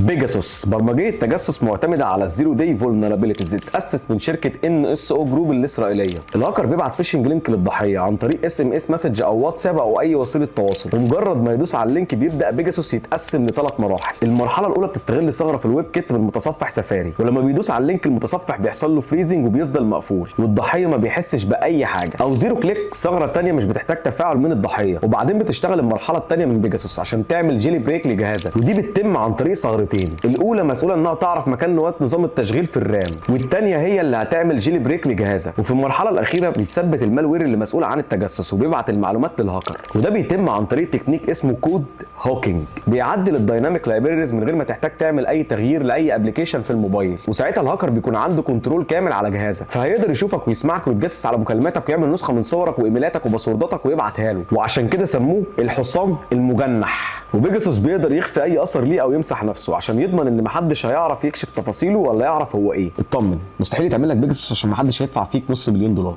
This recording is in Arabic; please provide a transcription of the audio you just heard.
بيجاسوس برمجيه تجسس معتمده على الزيرو داي فولنربيلتيز، اتاسس من شركه NSO جروب الاسرائيليه. الهاكر بيبعت فيشنج لينك للضحيه عن طريق SMS مسج او واتساب او اي وسيله تواصل، ومجرد ما يدوس على اللينك بيبدا بيجاسوس يتقسم لثلاث مراحل. المرحله الاولى بتستغل ثغره في الويب كيت من متصفح سفاري، ولما بيدوس على اللينك المتصفح بيحصل له فريزنج وبيفضل مقفول والضحيه ما بيحسش باي حاجه. او زيرو كليك، ثغره ثانيه مش بتحتاج تفاعل من الضحيه، وبعدين بتشتغل المرحله الثانيه من بيجاسوس عشان تعمل جيلي بريك لجهازك، ودي بتتم عن طريق ثغرتين. الاولى مسؤوله انها تعرف مكان نواه نظام التشغيل في الرام، والثانيه هي اللي هتعمل جيلي بريك لجهازك. وفي المرحله الاخيره بيتثبت المالوير اللي مسؤول عن التجسس وبيبعت المعلومات للهاكر، وده بيتم عن طريق تكنيك اسمه كود هوكينج، بيعدل الدايناميك لايبريز من غير ما تحتاج تعمل اي تغيير لاي ابلكيشن في الموبايل، وساعتها الهاكر بيكون عنده كنترول كامل على جهازك، فهيقدر يشوفك ويسمعك ويتجسس على مكالماتك ويعمل نسخه من صورك وايميلاتك وباسورداتك ويبعتها له، وعشان كده سموه الحصان المجنح. وبيجاسوس بيقدر يخفي اي اثر ليه او يمسح نفسه عشان يضمن ان محدش هيعرف يكشف تفاصيله ولا يعرف هو ايه. اطمن، مستحيل يتعمل لك بيجاسوس عشان محدش هيدفع فيك $500,000.